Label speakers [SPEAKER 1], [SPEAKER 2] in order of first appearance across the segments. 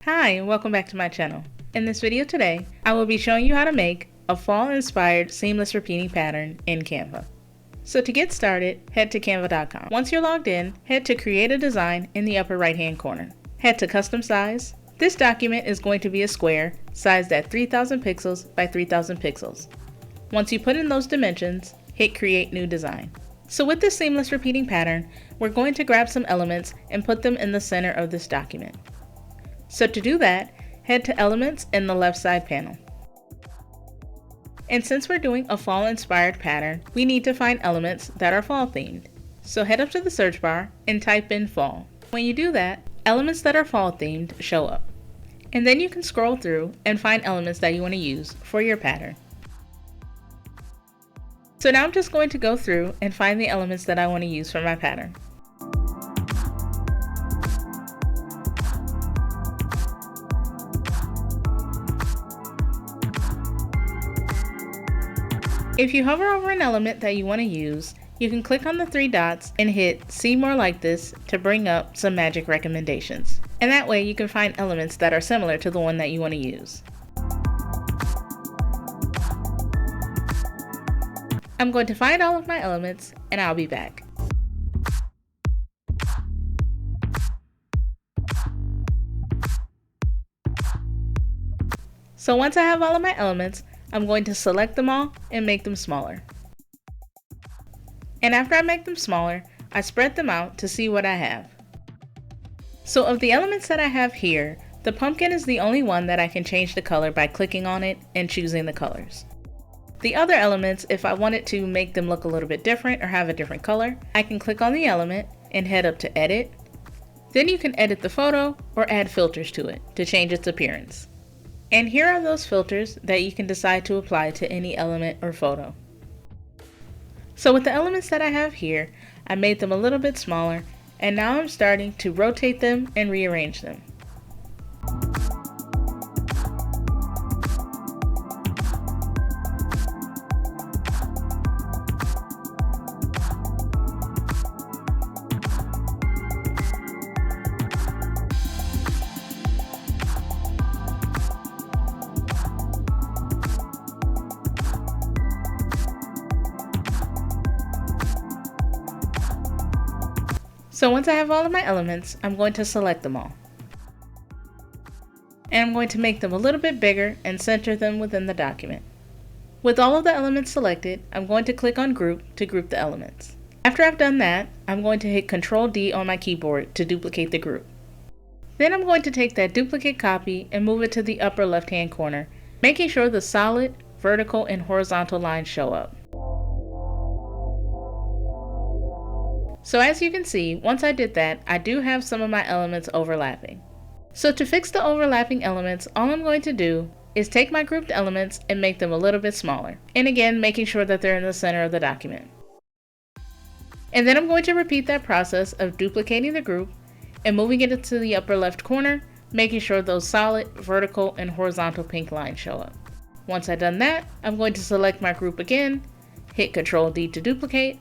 [SPEAKER 1] Hi, and welcome back to my channel. In this video today, I will be showing you how to make a fall-inspired seamless repeating pattern in Canva. So to get started, head to canva.com. Once you're logged in, head to Create a Design in the upper right-hand corner. Head to Custom Size. This document is going to be a square sized at 3000 pixels by 3000 pixels. Once you put in those dimensions, hit Create New Design. So with this seamless repeating pattern, we're going to grab some elements and put them in the center of this document. So to do that, head to Elements in the left side panel. And since we're doing a fall-inspired pattern, we need to find elements that are fall themed. So head up to the search bar and type in fall. When you do that, elements that are fall themed show up. And then you can scroll through and find elements that you want to use for your pattern. So now I'm just going to go through and find the elements that I want to use for my pattern. If you hover over an element that you want to use, you can click on the three dots and hit See More Like This to bring up some magic recommendations. And that way you can find elements that are similar to the one that you want to use. I'm going to find all of my elements and I'll be back. So once I have all of my elements, I'm going to select them all and make them smaller. And after I make them smaller, I spread them out to see what I have. So of the elements that I have here, the pumpkin is the only one that I can change the color by clicking on it and choosing the colors. The other elements, if I wanted to make them look a little bit different or have a different color, I can click on the element and head up to Edit. Then you can edit the photo or add filters to it to change its appearance. And here are those filters that you can decide to apply to any element or photo. So with the elements that I have here, I made them a little bit smaller, and now I'm starting to rotate them and rearrange them. So once I have all of my elements, I'm going to select them all. And I'm going to make them a little bit bigger and center them within the document. With all of the elements selected, I'm going to click on Group to group the elements. After I've done that, I'm going to hit Ctrl D on my keyboard to duplicate the group. Then I'm going to take that duplicate copy and move it to the upper left-hand corner, making sure the solid, vertical, and horizontal lines show up. So as you can see, once I did that, I do have some of my elements overlapping. So to fix the overlapping elements, all I'm going to do is take my grouped elements and make them a little bit smaller. And again, making sure that they're in the center of the document. And then I'm going to repeat that process of duplicating the group and moving it into the upper left corner, making sure those solid, vertical, and horizontal pink lines show up. Once I've done that, I'm going to select my group again, hit Ctrl D to duplicate,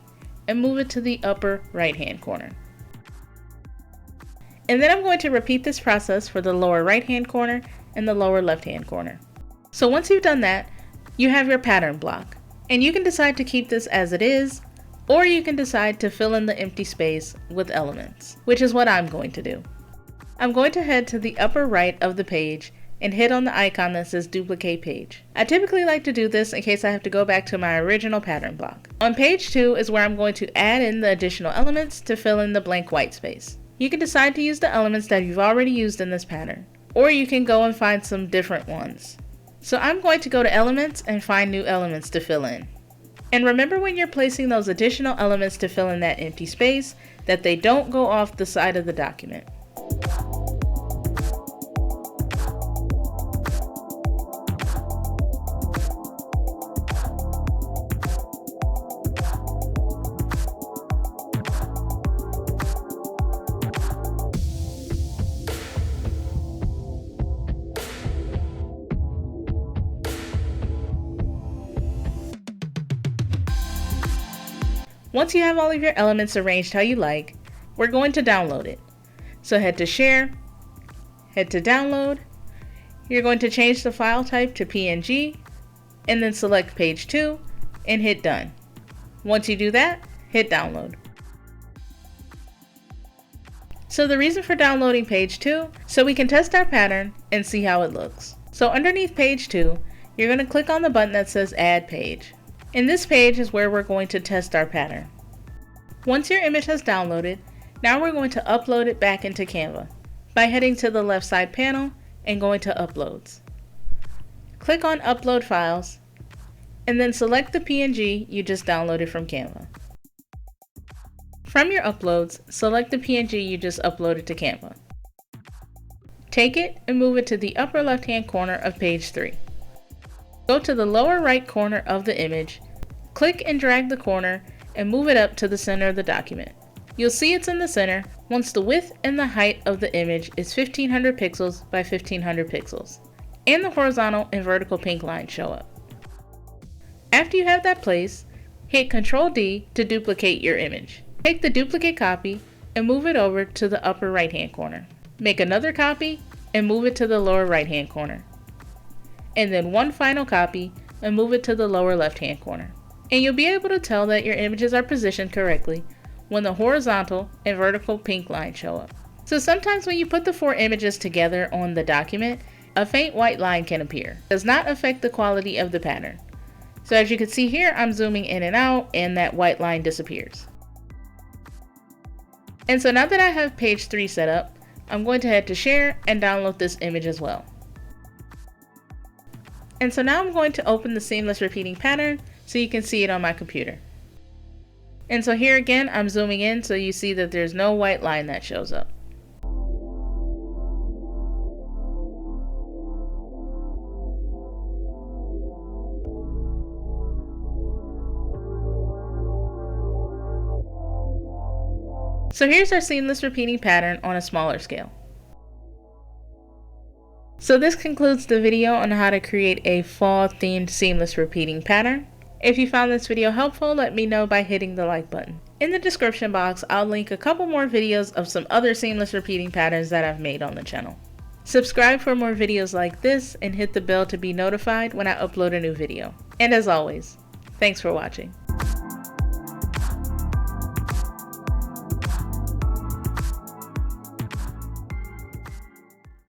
[SPEAKER 1] and move it to the upper right hand corner. And then I'm going to repeat this process for the lower right hand corner and the lower left hand corner. So once you've done that, you have your pattern block. And you can decide to keep this as it is, or you can decide to fill in the empty space with elements, which is what I'm going to do. I'm going to head to the upper right of the page and hit on the icon that says Duplicate Page. I typically like to do this in case I have to go back to my original pattern block. On page 2 is where I'm going to add in the additional elements to fill in the blank white space. You can decide to use the elements that you've already used in this pattern, or you can go and find some different ones. So I'm going to go to Elements and find new elements to fill in. And remember when you're placing those additional elements to fill in that empty space, that they don't go off the side of the document. Once you have all of your elements arranged how you like, we're going to download it. So head to Share, head to download. You're going to change the file type to PNG and then select page 2 and hit done. Once you do that, hit download. So the reason for downloading page 2, so we can test our pattern and see how it looks. So underneath page 2, you're going to click on the button that says add page. And this page is where we're going to test our pattern. Once your image has downloaded, now we're going to upload it back into Canva by heading to the left side panel and going to Uploads. Click on Upload Files and then select the PNG you just downloaded from Canva. From your uploads, select the PNG you just uploaded to Canva. Take it and move it to the upper left hand corner of page 3. Go to the lower right corner of the image, click and drag the corner and move it up to the center of the document. You'll see it's in the center once the width and the height of the image is 1500 pixels by 1500 pixels, and the horizontal and vertical pink lines show up. After you have that placed, hit Ctrl D to duplicate your image. Take the duplicate copy and move it over to the upper right hand corner. Make another copy and move it to the lower right hand corner. And then one final copy and move it to the lower left hand corner. And you'll be able to tell that your images are positioned correctly when the horizontal and vertical pink lines show up. So sometimes when you put the 4 images together on the document, a faint white line can appear. It does not affect the quality of the pattern. So as you can see here, I'm zooming in and out and that white line disappears. And so now that I have page 3 set up, I'm going to head to share and download this image as well. And so now I'm going to open the seamless repeating pattern so you can see it on my computer. And so here again, I'm zooming in so you see that there's no white line that shows up. So here's our seamless repeating pattern on a smaller scale. So this concludes the video on how to create a fall themed seamless repeating pattern. If you found this video helpful, let me know by hitting the like button. In the description box, I'll link a couple more videos of some other seamless repeating patterns that I've made on the channel. Subscribe for more videos like this and hit the bell to be notified when I upload a new video. And as always, thanks for watching.